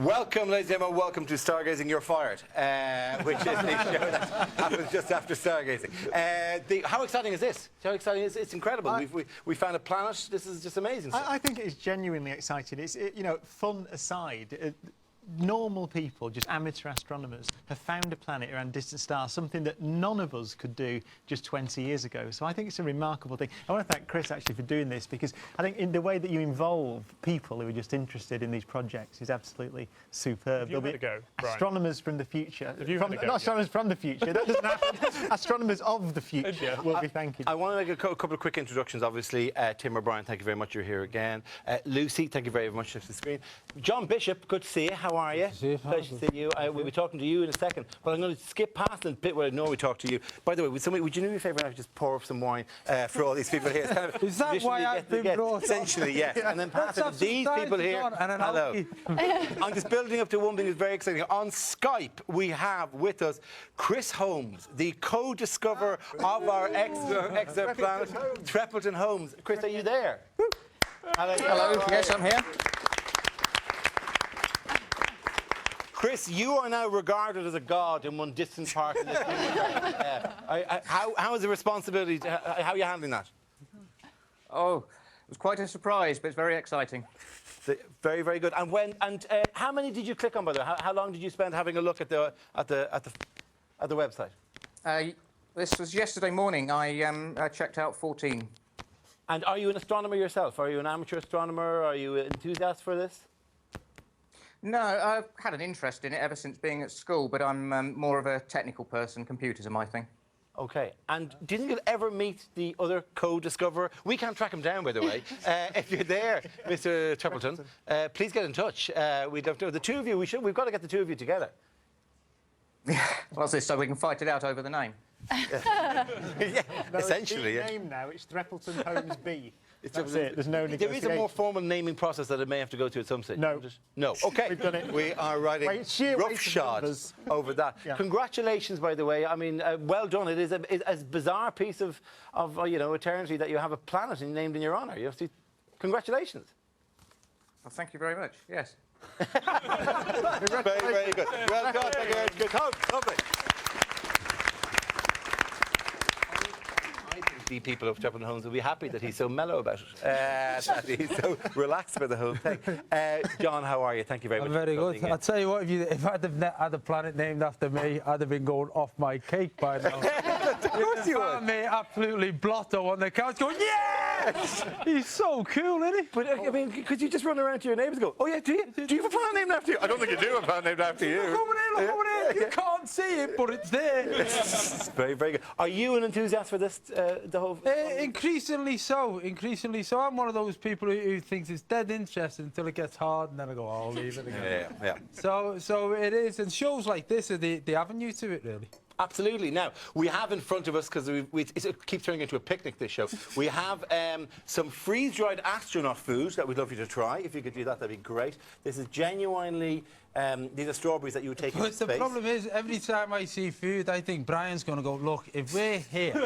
Welcome, ladies and gentlemen, welcome to Stargazing, You're Fired, which is the show that happens just after Stargazing. How exciting is this? How exciting is it? It's incredible. We found a planet. This is just amazing. I think it is genuinely exciting. It's, you know, fun aside, normal people, just amateur astronomers, have found a planet around distant stars, something that none of us could do just 20 years ago. So I think it's a remarkable thing. I want to thank Chris, actually, for doing this, because I think in the way that you involve people who are just interested in these projects is absolutely superb. There'll be astronomers from the future. Not astronomers from the future. That doesn't happen. Astronomers of the future will be thanking you. I want to make a couple of quick introductions, obviously. Tim or Brian, thank you very much. You're here again. Lucy, thank you very much to the screen. John Bishop, good to see you. How are you? Pleasure to see you. We'll be talking to you in a second, but I'm going to skip past the bit where I know we talk to you. By the way, would you do me a favour and I just pour up some wine for all these people here? It's kind of is that why I've been brought essentially, yes. And then pass it to these people here. Hello. I'm just building up to one thing that's very exciting. On Skype, we have with us Chris Holmes, the co-discoverer of our exoplanet, Treppleton Holmes. Chris, are you there? Hello. Yes, I'm here. Chris, you are now regarded as a god in one distant part of this how is the responsibility? How are you handling that? Oh, it was quite a surprise, but it's very exciting. Very, very good. And how many did you click on, by the way? How long did you spend having a look at the website? This was yesterday morning. I checked out 14. And are you an astronomer yourself? Are you an amateur astronomer? Are you an enthusiast for this? No, I've had an interest in it ever since being at school, but I'm more of a technical person. Computers are my thing. OK. And didn't you ever meet the other co-discoverer? We can't track him down, by the way. If you're there, Mr. Treppleton, please get in touch. We'd love to. The two of you, we've got to get the two of you together. What's this, so we can fight it out over the name? Yeah, no, essentially. It's name now. It's Treppleton Holmes B. That's it. There's no negotiation. There is a more formal naming process that it may have to go to at some stage. No. No. OK. We've done it. We are writing roughshod over that. Yeah. Congratulations, by the way. I mean, well done. It is a bizarre piece of you know, eternity that you have a planet named in your honour. You have to. Congratulations. Well, thank you very much. Yes. Very, very good. Well done. Thank you very much. Good. Lovely. The people of Treppleton Holmes will be happy that he's so mellow about it, that he's so relaxed about the whole thing. John, how are you? Thank you very much. I'm very good. I'll tell you what, if I'd have had a planet named after me, I'd have been going off my cake by now. Of course you would. Me absolutely blotto on the couch going, yes! He's so cool, isn't he? But, I mean, could you just run around to your neighbours and go, oh, yeah, do you have a planet named after you? I don't think you do have a planet named after you. Look over there. You can't see it, but it's there. Very, very good. Are you an enthusiast for this, the whole... Increasingly so. I'm one of those people who thinks it's dead interesting until it gets hard, and then I go, oh, I'll leave it again. Yeah. So it is, and shows like this are the avenue to it, really. Absolutely. Now, we have in front of us, because it keeps turning into a picnic, this show, we have some freeze-dried astronaut food that we'd love you to try. If you could do that, that'd be great. This is genuinely... these are strawberries that you would take into space. The problem is, every time I see food, I think Brian's going to go, look, if we're here, you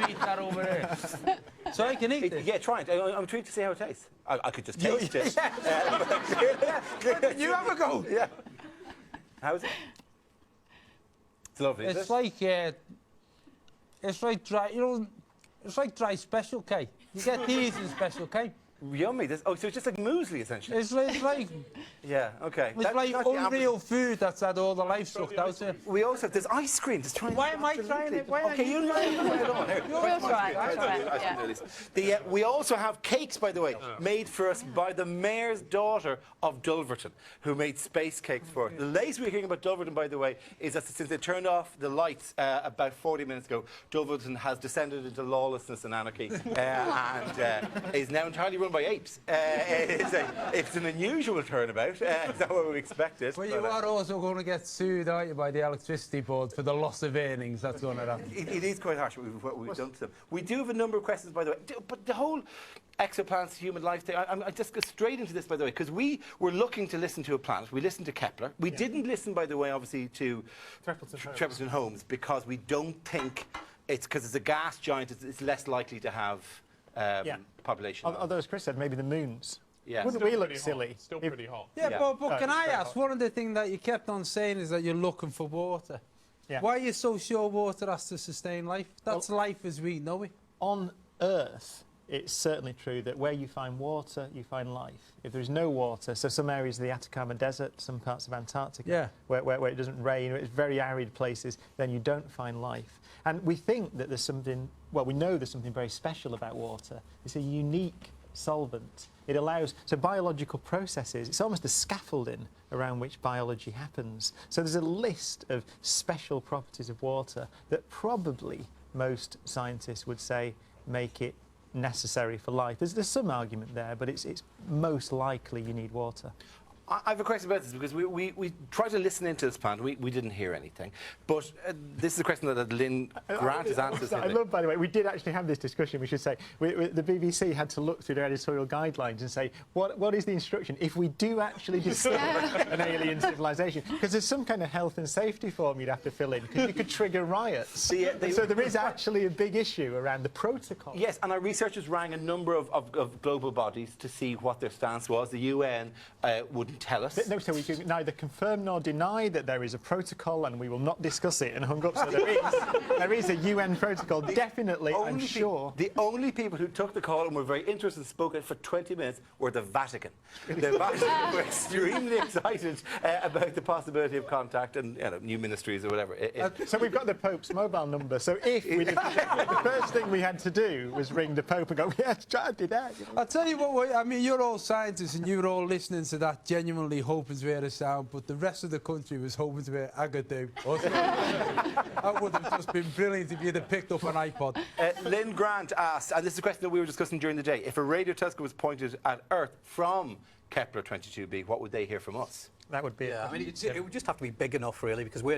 eat that over there. So I can eat this. Yeah, try it. I'm intrigued to see how it tastes. I could just taste it. You have a go. Yeah. How is it? It's lovely. It's like dry, you know, it's like dry Special K. You get these in Special K. Yummy. So it's just like muesli, essentially. It's like yeah, OK. It's like unreal food that's had all the life sucked out of it. We also have, there's ice cream. Just try Why am I trying it? OK, you try it. We'll try it. We also have cakes, by the way, made for us by the mayor's daughter of Dulverton, who made space cakes for us. The latest we're hearing about Dulverton, by the way, is that since they turned off the lights about 40 minutes ago, Dulverton has descended into lawlessness and anarchy and is now entirely run by apes. It's an unusual turnabout. It's not what we expected. But you are also going to get sued, aren't you, by the electricity board for the loss of earnings. That's going to happen. It is quite harsh what we've done to them. We do have a number of questions, by the way. But the whole exoplanets, human life thing, I just go straight into this, by the way, because we were looking to listen to a planet. We listened to Kepler. We didn't listen, by the way, obviously, to Treppleton Holmes, because we don't think it's because it's a gas giant, it's less likely to have population. Although, as Chris said, maybe the moons. Yeah. Wouldn't we look silly? Still if- pretty hot. Yeah, Yeah. but can I ask, one of the things that you kept on saying is that you're looking for water. Yeah. Why are you so sure water has to sustain life? That's life as we know it. On Earth, it's certainly true that where you find water, you find life. If there's no water, so some areas of the Atacama Desert, some parts of Antarctica, Yeah. where it doesn't rain, it's very arid places, then you don't find life. And we think that there's something, well, we know there's something very special about water. It's a unique solvent. It allows, so biological processes, it's almost the scaffolding around which biology happens. So there's a list of special properties of water that probably most scientists would say make it necessary for life. There's some argument there, but it's most likely you need water. I have a question about this because we tried to listen into this plant. We didn't hear anything. But this is a question that Lynn Grant has answered. I love, by the way, we did actually have this discussion, we should say. The BBC had to look through their editorial guidelines and say, what is the instruction if we do actually discover an alien civilization? Because there's some kind of health and safety form you'd have to fill in, because you could trigger riots. So there is actually a big issue around the protocol. Yes, and our researchers rang a number of global bodies to see what their stance was. The UN wouldn't tell us. No, so we can neither confirm nor deny that there is a protocol, and we will not discuss it, and hung up. So there is a UN protocol, definitely, I'm sure. The only people who took the call and were very interested and spoke for 20 minutes were the Vatican. The Vatican were extremely excited about the possibility of contact and new ministries or whatever. So we've got the Pope's mobile number, so if we did, the first thing we had to do was ring the Pope and go, yes, try to do that. You know? I'll tell you what, I mean, you're all scientists and you're all listening to that genuinely hoping to hear a sound, but the rest of the country was hoping to hear Agadoo. That would have just been brilliant if you'd have picked up an iPod. Lynn Grant asked, and this is a question that we were discussing during the day, if a radio telescope was pointed at Earth from Kepler 22b, what would they hear from us? That would be Yeah, I mean, it would just have to be big enough, really, because we're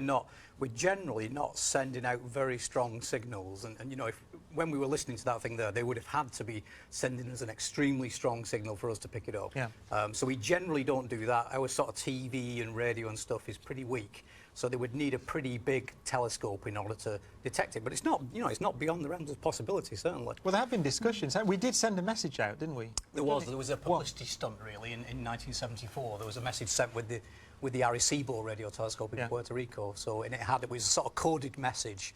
generally not sending out very strong signals. And you know, when we were listening to that thing there, they would have had to be sending us an extremely strong signal for us to pick it up. Yeah. So we generally don't do that. Our sort of TV and radio and stuff is pretty weak. So they would need a pretty big telescope in order to detect it. But it's not, it's not beyond the realms of possibility, certainly. Well, there have been discussions. We did send a message out, didn't we? There was a publicity stunt, really, in 1974. There was a message sent with the Arecibo radio telescope in Puerto Rico. So, and it was a sort of coded message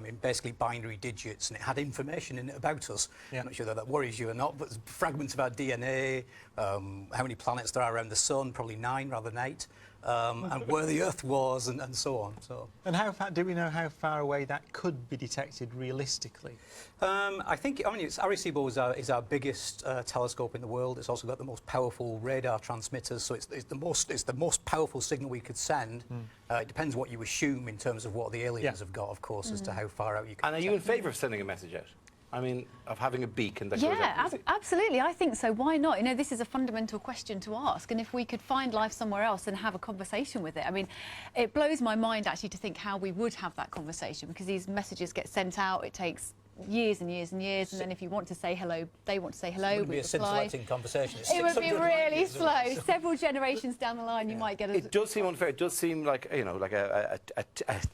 in basically binary digits, and it had information in it about us. Yeah. I'm not sure that worries you or not, but fragments of our DNA, how many planets there are around the sun, probably 9 rather than 8. And where the Earth was, and so on. So. And how far, do we know how far away that could be detected realistically? I think, Arecibo is our biggest telescope in the world. It's also got the most powerful radar transmitters, so it's the most powerful signal we could send. It depends what you assume in terms of what the aliens have got, of course, as to how far out you can. And are you in favour of sending a message out? I mean, of having a beacon that goes Yeah, out? absolutely. I think so. Why not? This is a fundamental question to ask. And if we could find life somewhere else and have a conversation with it, I mean, it blows my mind actually to think how we would have that conversation, because these messages get sent out. It takes years and years and years, and then if you want to say hello, they want to say hello. It would be a scintillating conversation. It would be really slow. Several generations down the line, you might get a... It does seem unfair. It does seem like, like a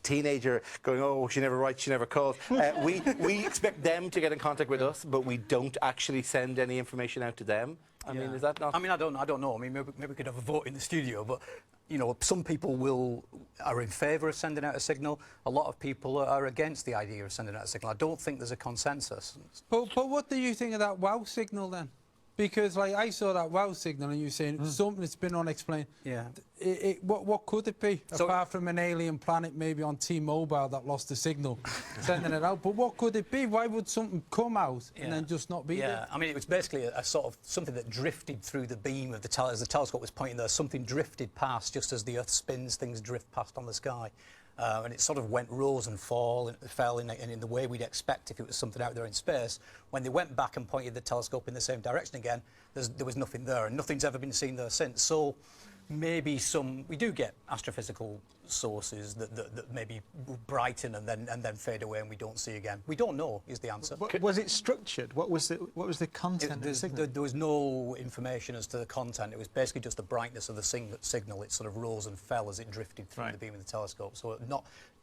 teenager going, oh, she never writes, she never calls. We expect them to get in contact with us, but we don't actually send any information out to them. I mean, is that not... I mean, I don't know. I mean, maybe we could have a vote in the studio, but, some people are in favour of sending out a signal. A lot of people are against the idea of sending out a signal. I don't think there's a consensus. But what do you think of that wow signal then? Because I saw that wow signal and you're saying something that's been unexplained. Yeah. What could it be? So apart from an alien planet maybe on T-Mobile that lost the signal, sending it out. But what could it be? Why would something come out and then just not be there? Yeah, I mean, it was basically a sort of something that drifted through the beam of the as the telescope was pointing there. Something drifted past, just as the Earth spins, things drift past on the sky. And it sort of rose and fell in the way we'd expect if it was something out there in space. When they went back and pointed the telescope in the same direction again, there was nothing there, and nothing's ever been seen there since. So maybe we do get astrophysical sources that maybe brighten and then fade away and we don't see again. We don't know is the answer. Was it structured? What was the content of the signal? There was no information as to the content. It was basically just the brightness of the signal. It sort of rose and fell as it drifted through the beam of the telescope. So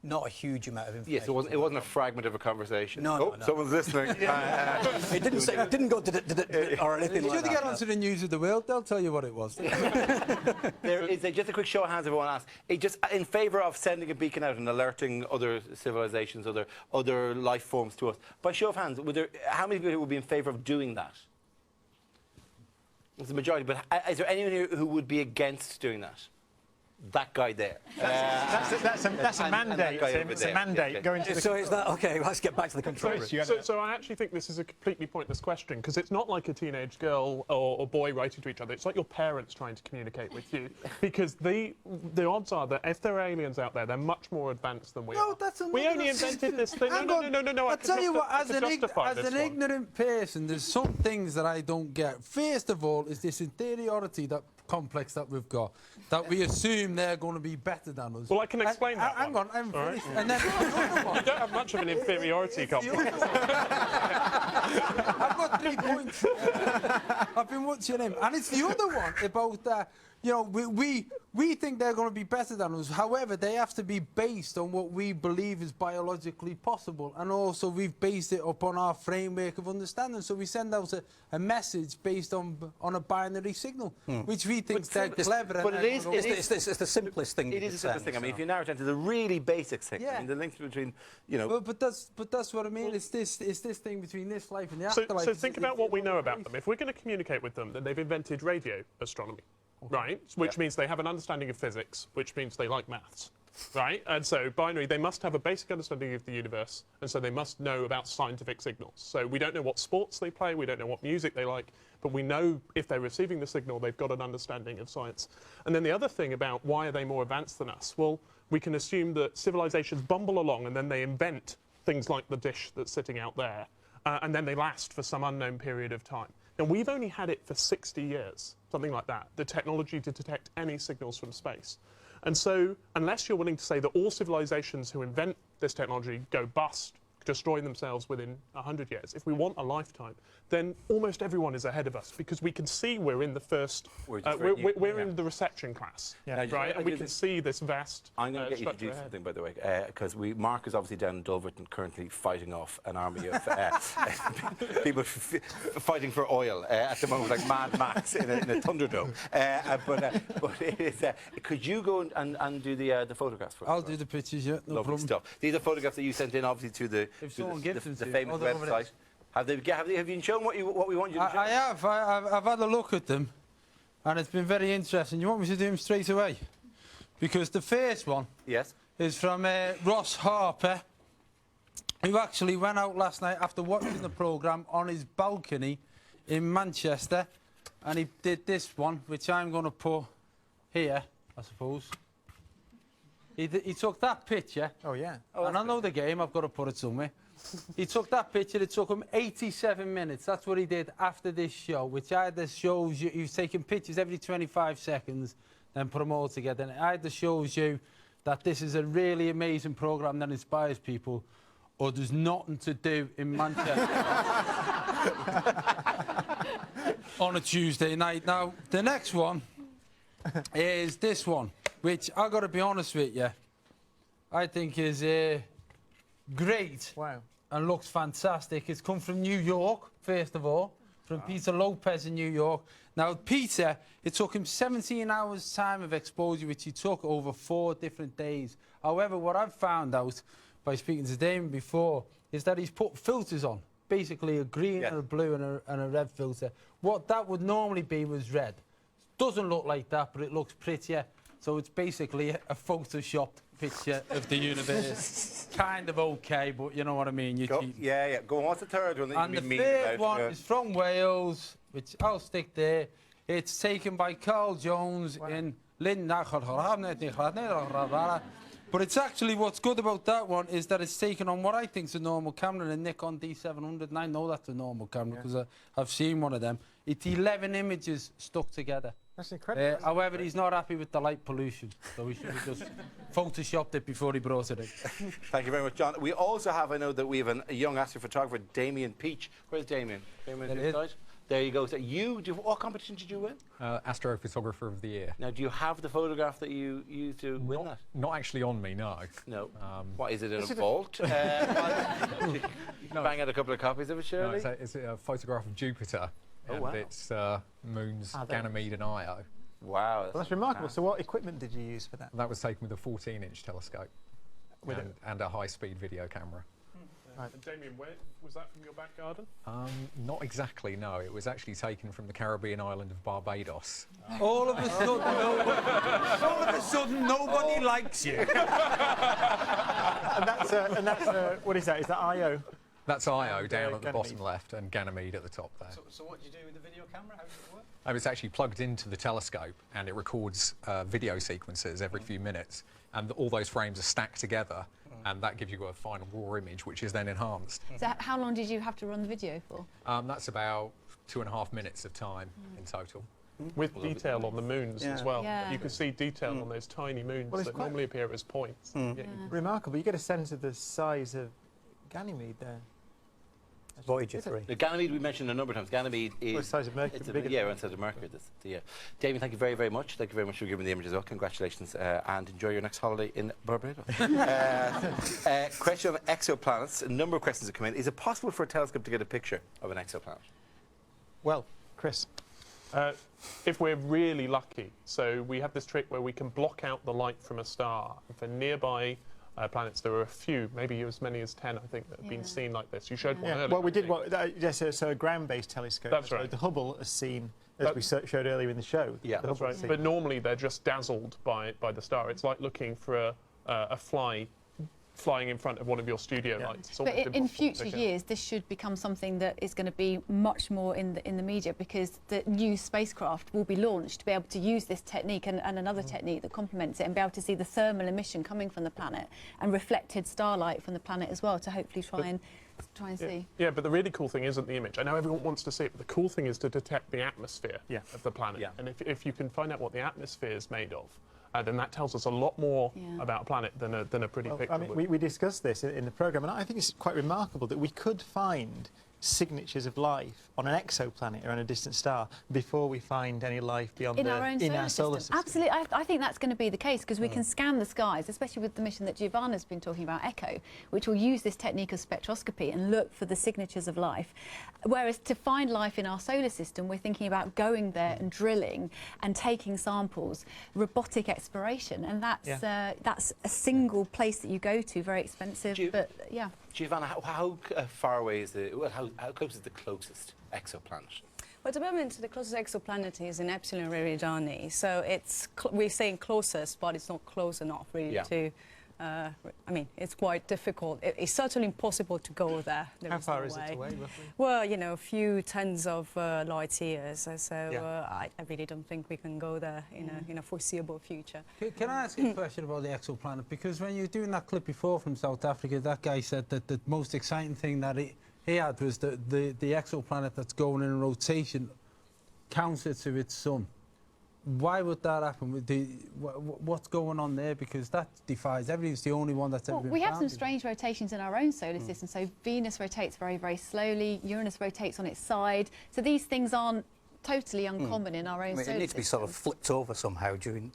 not a huge amount of information. Yes, it wasn't a fragment of a conversation. No, no. Someone's listening. It didn't say, it didn't go did it or anything If like you that. get onto the news of the world, they'll tell you what it was. There is just a quick show of hands, everyone asks. Just in favour of sending a beacon out and alerting other civilizations, other life forms to us. By show of hands, how many people would be in favour of doing that? It's the majority, but is there anyone here who would be against doing that? That guy there. That's a and mandate, that guy Tim. over It's a there. mandate. Yeah. Go into the... So is that okay? Let's get back to the control room. So I actually think this is a completely pointless question because it's not like a teenage girl or boy writing to each other. It's like your parents trying to communicate with you because the odds are that if there are aliens out there, they're much more advanced than we are. That's We only invented this thing. No. I'll tell you what, as an ignorant ignorant person, there's some things that I don't get. First of all, is this inferiority complex that we've got, that we assume they're going to be better than us. Well, I can explain that. Hang on, I'm All finished. right. And then the other one. You don't have much of an inferiority complex. I've got 3 points. I've been watching him. And it's the other one about, we think they're going to be better than us. However, they have to be based on what we believe is biologically possible. And also, we've based it upon our framework of understanding. So we send out a message based on a binary signal, which we think they're clever. But It's the simplest thing. It is the simplest thing. I mean, if you narrow it down to the really basic thing, I mean, the links between, But that's what I mean. It's this thing between this life and the afterlife. So think about what we know about them. If we're going to communicate with them, then they've invented radio astronomy. Right, which means they have an understanding of physics, which means they like maths, right? And so binary, they must have a basic understanding of the universe, and so they must know about scientific signals. So we don't know what sports they play, we don't know what music they like, but we know if they're receiving the signal, they've got an understanding of science. And then the other thing about why are they more advanced than us? Well, we can assume that civilizations bumble along and then they invent things like the dish that's sitting out there, and then they last for some unknown period of time. Now, we've only had it for 60 years, something like that, the technology to detect any signals from space. And so, unless you're willing to say that all civilizations who invent this technology go bust, destroy themselves within 100 years, if we want a lifetime, then almost everyone is ahead of us because we can see we're in the first, we're in the reception class, right? And we can see this vast I'm going to get you to do ahead. something, by the way, because Mark is obviously down in Dulverton currently fighting off an army of people fighting for oil at the moment, like Mad Max in a Thunderdome. But it is, could you go and do the photographs for us? I'll do the pictures, no Lovely problem. stuff. These are photographs that you sent in, obviously, to the famous website. Have you been shown what we want you to show? I have. I've had a look at them, and it's been very interesting. You want me to do them straight away? Because the first one is from Ross Harper, who actually went out last night after watching the programme on his balcony in Manchester, and he did this one, which I'm going to put here, I suppose. He took that picture. Oh, yeah. And I know the game, I've got to put it somewhere. He took that picture, it took him 87 minutes. That's what he did after this show, which either shows you, he was taking pictures every 25 seconds, then put them all together. And it either shows you that this is a really amazing programme that inspires people, or there's nothing to do in Manchester on a Tuesday night. Now, the next one is this one, which I've got to be honest with you, I think is great. Wow. And looks fantastic. It's come from New York, first of all, from Peter Lopez in New York. Now, Peter, it took him 17 hours' time of exposure, which he took over 4 different days. However, what I've found out by speaking to Damon before is that he's put filters on, basically a green and a blue and a red filter. What that would normally be was red. Doesn't look like that, but it looks prettier. So it's basically a photoshopped picture of the universe. Kind of okay, but you know what I mean. Go on, what's the third one that and you the mean third about? one is from Wales, which I'll stick there. It's taken by Carl Jones in But it's actually, what's good about that one is that it's taken on what I think is a normal camera, a Nikon D700, and I know that's a normal camera because I've seen one of them. It's 11 images stuck together. That's incredible. However, he's not happy with the light pollution, so he should have just photoshopped it before he brought it in. Thank you very much, John. We also have, I know that we have a young astrophotographer, Damien Peach. Where's Damien? Damien, There he is. inside? There you go. So what competition did you win? Astrophotographer of the Year. Now, do you have the photograph that you used to win that? Not actually on me, no. No. What, is it in a vault? Bang out a couple of copies of it, surely? No, it's a photograph of Jupiter. Oh, and wow. it's moons Ganymede and Io. Wow. Well, that's remarkable. So what equipment did you use for that? That was taken with a 14-inch telescope and a high-speed video camera. Right. And Damien, where was that from your back garden? Not exactly, no. It was actually taken from the Caribbean island of Barbados. All of a sudden, nobody likes you. And that's what is that? Is that Io? That's Io down at the Ganymede. bottom left and Ganymede at the top there. So what do you do with the video camera? How does it work? It's actually plugged into the telescope and it records video sequences every few minutes, and all those frames are stacked together, and that gives you a final raw image, which is then enhanced. So how long did you have to run the video for? That's about 2.5 minutes of time in total. With detail on the moons as well. Yeah. You can see detail on those tiny moons Well, it's that quite- normally appear as points. Remarkable. You get a sense of the size of Ganymede there. Voyager 3. The Ganymede we mentioned a number of times. Ganymede is... the size of Mercury, It's bigger around the size of Mercury. Damien, thank you very, very much. Thank you very much for giving the image as well. Congratulations, and enjoy your next holiday in Barbados. Question of exoplanets. A number of questions have come in. Is it possible for a telescope to get a picture of an exoplanet? Well, Chris. If we're really lucky. So we have this trick where we can block out the light from a star. And for nearby planets, there are a few, maybe as many as 10, I think, that have been seen like this. You showed one earlier. Well, we did so a ground-based telescope. That's right. The Hubble has seen, as we showed earlier in the show. Yeah, That's right. But normally they're just dazzled by the star. It's like looking for a fly flying in front of one of your studio lights. It's But almost in impossible to future pick out. years, this should become something that is going to be much more in the media, because the new spacecraft will be launched to be able to use this technique and another technique that complements it, and be able to see the thermal emission coming from the planet and reflected starlight from the planet as well, to hopefully try and see. Yeah, but the really cool thing isn't the image. I know everyone wants to see it, but the cool thing is to detect the atmosphere of the planet. Yeah. And if you can find out what the atmosphere is made of, then that tells us a lot more about a planet than a pretty picture. I mean, would. we discussed this in the programme, and I think it's quite remarkable that we could find signatures of life on an exoplanet or on a distant star before we find any life beyond In our own solar system. Absolutely, I think that's going to be the case, because we can scan the skies, especially with the mission that Giovanna's been talking about, ECHO, which will use this technique of spectroscopy and look for the signatures of life. Whereas to find life in our solar system, we're thinking about going there and drilling and taking samples, robotic exploration, and that's a single place that you go to, very expensive, but yeah. Giovanna, how far away is how close is the closest exoplanet? Well, at the moment, the closest exoplanet is in Epsilon Eridani, so it's we're saying closest, but it's not close enough really to. I mean, it's quite difficult. It's certainly impossible to go there. How far is it away, roughly? Well, you know, a few tens of light years. So I really don't think we can go there in a foreseeable future. Can I ask you a question about the exoplanet? Because when you were doing that clip before from South Africa, that guy said that the most exciting thing that he had was the exoplanet that's going in rotation counter to its sun. Why would that happen? What's going on there? Because that defies everything. It's the only one that's ever been we have some found. strange rotations in our own solar system. So Venus rotates very, very slowly. Uranus rotates on its side. So these things aren't totally uncommon in our own solar system. It needs to be sort of flipped over somehow during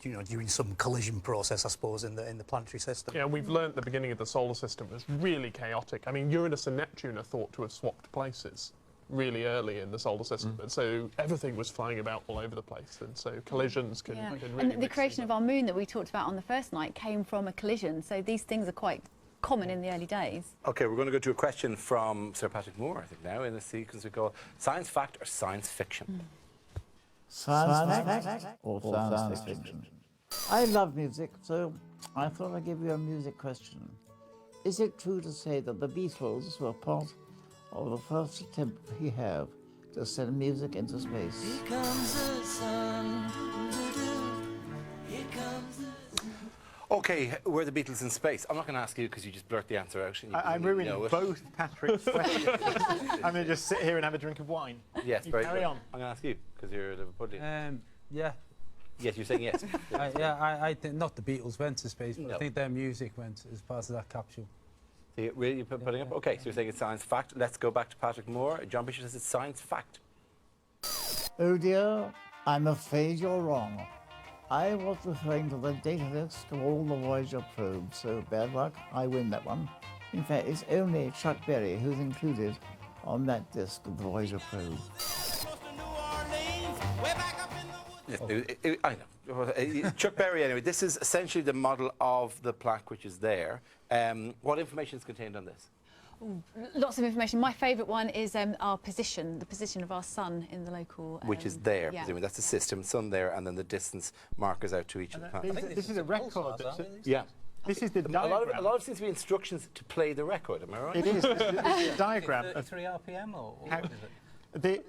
some collision process, I suppose, in the planetary system. Yeah, we've learnt the beginning of the solar system was really chaotic. I mean, Uranus and Neptune are thought to have swapped places really early in the solar system, and so everything was flying about all over the place, and so collisions can really and the creation of our moon that we talked about on the first night came from a collision, so these things are quite common in the early days. Okay, we're going to go to a question from Sir Patrick Moore, I think, now, in the sequence we call Science Fact or Science Fiction? Science fact or science fiction? I love music, so I thought I'd give you a music question. Is it true to say that the Beatles were part of the first attempt we have to send music into space? Here comes the sun, here comes the... Okay, were the Beatles in space? I'm not going to ask you because you just blurt the answer out. I'm ruining both Patrick's questions. I'm going to just sit here and have a drink of wine. Yes, you very carry good. on. I'm going to ask you because you're a Liverpudlian. Yeah. Yes, you're saying yes. I think not the Beatles went to space, but No. I think their music went as part of that capsule. So you're really putting up? Okay, so you're saying it's science fact. Let's go back to Patrick Moore. John Bishop says it's science fact. Oh dear, I'm afraid you're wrong. I was referring to the data list of all the Voyager probes, so bad luck, I win that one. In fact, it's only Chuck Berry who's included on that disk of the Voyager probe. I know. Chuck Berry, anyway, this is essentially the model of the plaque which is there. What information is contained on this? Ooh, lots of information. My favourite one is our position, the position of our sun in the local... which is there, yeah. presumably. That's the system, sun there, and then the distance markers out to each of the planets. This is a record. Yeah. This is the A diagram. lot of seems to be instructions to play the record, am I right? It is. This is a diagram of 33 RPM or how, what is it?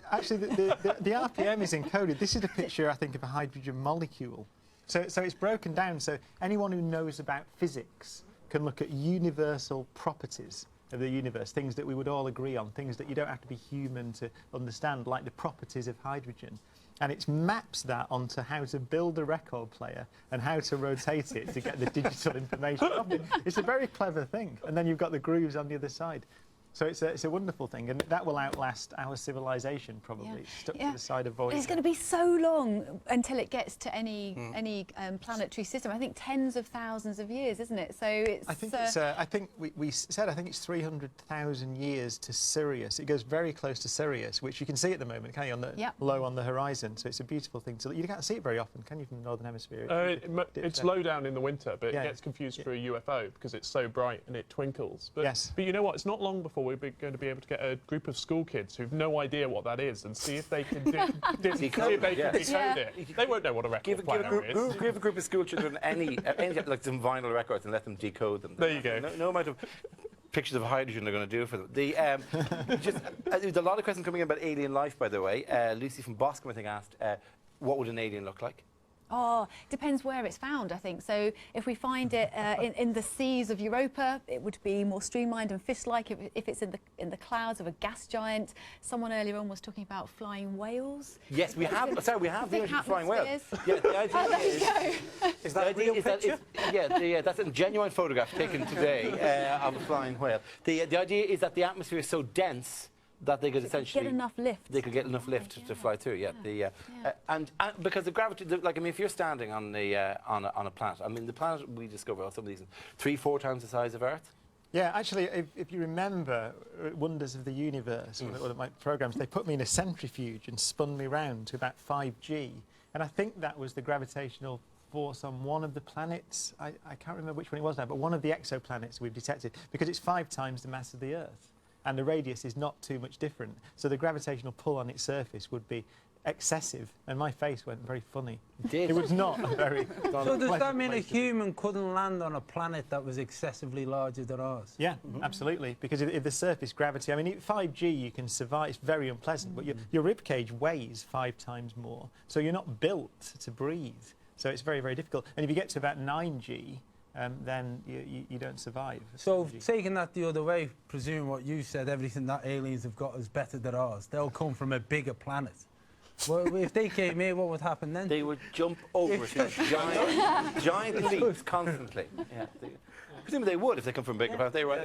the RPM is encoded. This is a picture, I think, of a hydrogen molecule. So it's broken down. So anyone who knows about physics can look at universal properties of the universe, things that we would all agree on, things that you don't have to be human to understand, like the properties of hydrogen. And it maps that onto how to build a record player and how to rotate it to get the digital information off it. It's a very clever thing. And then you've got the grooves on the other side. So it's a wonderful thing, and that will outlast our civilization, probably. It's stuck to the side of Voyager. It's going to be so long until it gets to any planetary system. I think tens of thousands of years, isn't it? So it's... I think we said, I think it's 300,000 years to Sirius. It goes very close to Sirius, which you can see at the moment, can you, on the low on the horizon. So it's a beautiful thing to look. You can't see it very often, can you, from the Northern Hemisphere? It's low down in the winter, but it gets confused for a UFO because it's so bright and it twinkles. But you know what? It's not long before we're going to be able to get a group of school kids who've no idea what that is and see if they can decode it. They won't know what a record player is. Give a group of school children any like some vinyl records and let them decode them. There you go. No amount of pictures of hydrogen they're going to do for them. There's a lot of questions coming in about alien life, by the way. Lucy from Boscombe, I think, asked, what would an alien look like? Oh, depends where it's found, I think. So if we find it in the seas of Europa, it would be more streamlined and fish-like. If it's in the clouds of a gas giant. Someone earlier on was talking about flying whales. Yes, we have. Sorry, we have the idea of flying whales. Yeah, the idea is that a real picture? That's a genuine photograph taken today of a flying whale. The idea is that the atmosphere is so dense that they could essentially get enough lift. They could get enough lift to fly through. And because the gravity, like, I mean, if you're standing on the on a planet, I mean, the planet we discovered, some of these, 3-4 times the size of Earth. Yeah, actually, if you remember Wonders of the Universe, one of my programmes, they put me in a centrifuge and spun me round to about 5G, and I think that was the gravitational force on one of the planets. I can't remember which one it was now, but one of the exoplanets we've detected, because it's 5 times the mass of the Earth. And the radius is not too much different. So the gravitational pull on its surface would be excessive. And my face went very funny. It did. It was not a very... So does that mean a human couldn't land on a planet that was excessively larger than ours? Yeah, absolutely. Because if the surface gravity... I mean, 5G, you can survive. It's very unpleasant. But your rib cage weighs 5 times more. So you're not built to breathe. So it's very, very difficult. And if you get to about 9G... then you don't survive. So, taking that the other way, presume what you said, everything that aliens have got is better than ours. They'll come from a bigger planet. Well, if they came here, what would happen then? They would jump over it, giant leaps constantly. Yeah. Presumably they would if they come from bigger planet. They were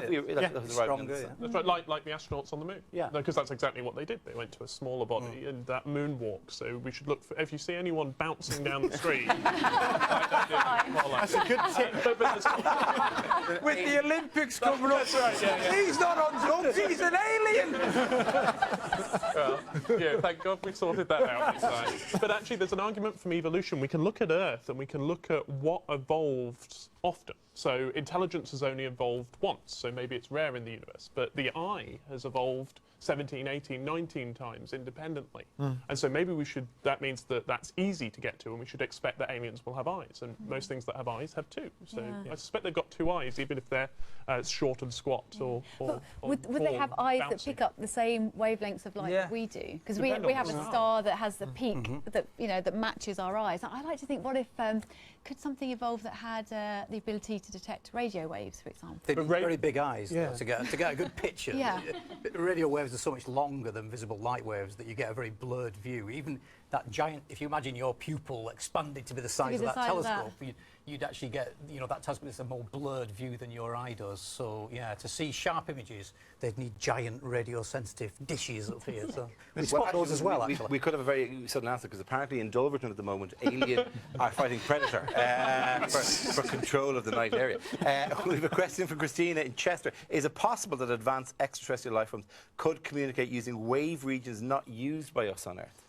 Stronger. That's right, like the astronauts on the moon. Yeah. Because that's exactly what they did. They went to a smaller body and that moonwalk. So we should look for, if you see anyone bouncing down the street, That's a good tip. With the Olympics coming up, he's not on drugs, he's an alien! Thank God we sorted that out. But actually, there's an argument from evolution. We can look at Earth and we can look at what evolved often. So intelligence has only evolved once, so maybe it's rare in the universe. But the eye has evolved 17, 18, 19 times independently. And so maybe we should, that means that that's easy to get to, and we should expect that aliens will have eyes. And most things that have eyes have 2. So I suspect they've got 2 eyes, even if they're short and squat or would they have eyes that pick up the same wavelengths of light that we do? Because we have a star that has the peak that that matches our eyes. I like to think, what if could something evolve that had the ability to detect radio waves, for example? They need very big eyes though, to get a good picture. Radio waves are so much longer than visible light waves that you get a very blurred view. Even that giant, if you imagine your pupil expanded to be the size of that telescope, you'd actually get, that telescope is a more blurred view than your eye does. So, yeah, to see sharp images, they'd need giant radio-sensitive dishes up here. So we spot those as well, actually. We could have a very sudden answer, because apparently in Dulverton at the moment, Alien are fighting Predator for control of the night area. We have a question from Christina in Chester. Is it possible that advanced extraterrestrial life forms could communicate using wave regions not used by us on Earth?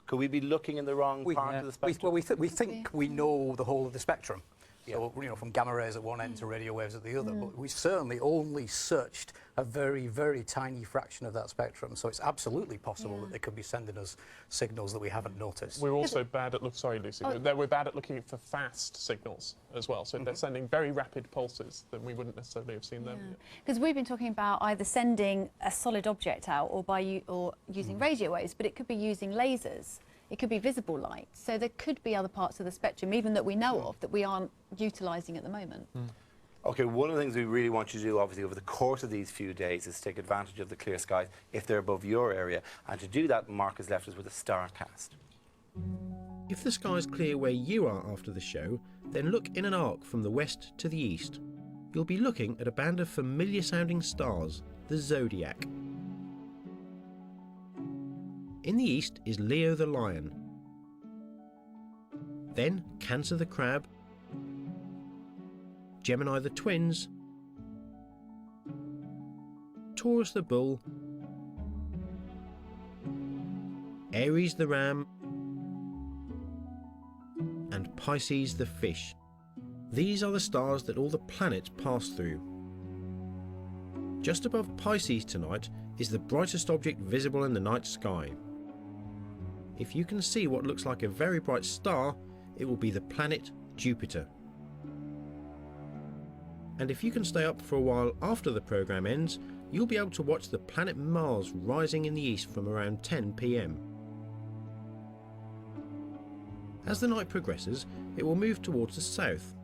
Could we be looking in the wrong part of the spectrum? We think we know the whole of the spectrum. So, from gamma rays at one end to radio waves at the other, but we certainly only searched a very, very tiny fraction of that spectrum. So it's absolutely possible that they could be sending us signals that we haven't noticed. We're also bad at sorry, Lucy. We're bad at looking for fast signals as well. So if they're sending very rapid pulses, then we wouldn't necessarily have seen them. Because we've been talking about either sending a solid object out or using radio waves, but it could be using lasers. It could be visible light. So there could be other parts of the spectrum, even that we know of, that we aren't utilising at the moment. OK, one of the things we really want you to do, obviously, over the course of these few days is take advantage of the clear skies if they're above your area. And to do that, Mark has left us with a Starcast. If the sky's clear where you are after the show, then look in an arc from the west to the east. You'll be looking at a band of familiar-sounding stars, the Zodiac. In the east is Leo the Lion, then Cancer the Crab, Gemini the Twins, Taurus the Bull, Aries the Ram, and Pisces the Fish. These are the stars that all the planets pass through. Just above Pisces tonight is the brightest object visible in the night sky. If you can see what looks like a very bright star, it will be the planet Jupiter. And if you can stay up for a while after the programme ends, you'll be able to watch the planet Mars rising in the east from around 10 p.m. As the night progresses, it will move towards the south,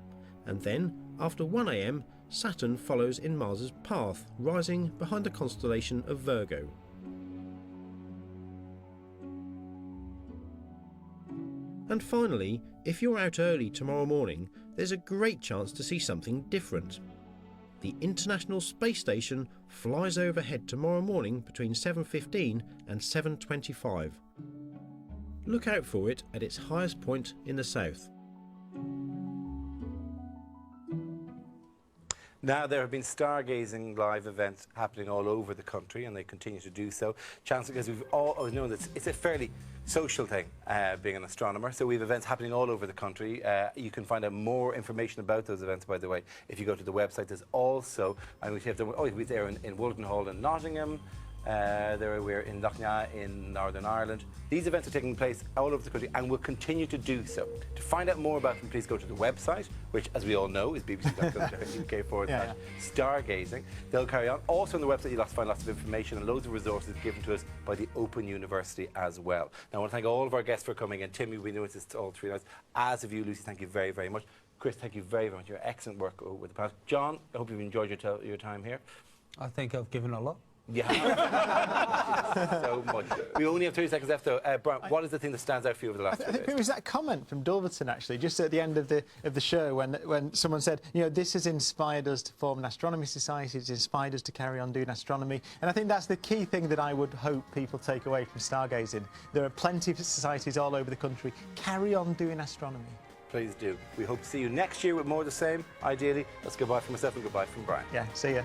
and then, after 1 a.m, Saturn follows in Mars's path, rising behind the constellation of Virgo. And finally, if you're out early tomorrow morning, there's a great chance to see something different. The International Space Station flies overhead tomorrow morning between 7:15 and 7:25. Look out for it at its highest point in the south. Now, there have been stargazing live events happening all over the country, and they continue to do so. Chancellor, because we've always known that it's a fairly social thing, being an astronomer. So we have events happening all over the country. You can find out more information about those events, by the way, if you go to the website. There's also, and we have we're there in Woolton Hall in Nottingham. We're in Loughnane in Northern Ireland. These events are taking place all over the country and will continue to do so. To find out more about them, please go to the website, which, as we all know, is bbc.co.uk/stargazing. They'll carry on. Also on the website, you'll find lots of information and loads of resources given to us by the Open University as well. Now, I want to thank all of our guests for coming in. Tim, you've been doing this all 3 nights. As have you, Lucy, thank you very, very much. Chris, thank you very, very much. Your excellent work with the panel. John, I hope you've enjoyed your time here. I think I've given a lot. Yeah. So much. We only have 30 seconds left, though. Brian, what is the thing that stands out for you over the last 2 days? I think it was that comment from Dulverton, actually, just at the end of the show, when someone said, this has inspired us to form an astronomy society, it's inspired us to carry on doing astronomy. And I think that's the key thing that I would hope people take away from stargazing. There are plenty of societies all over the country. Carry on doing astronomy. Please do. We hope to see you next year with more of the same, ideally. That's goodbye from myself and goodbye from Brian. Yeah, see ya.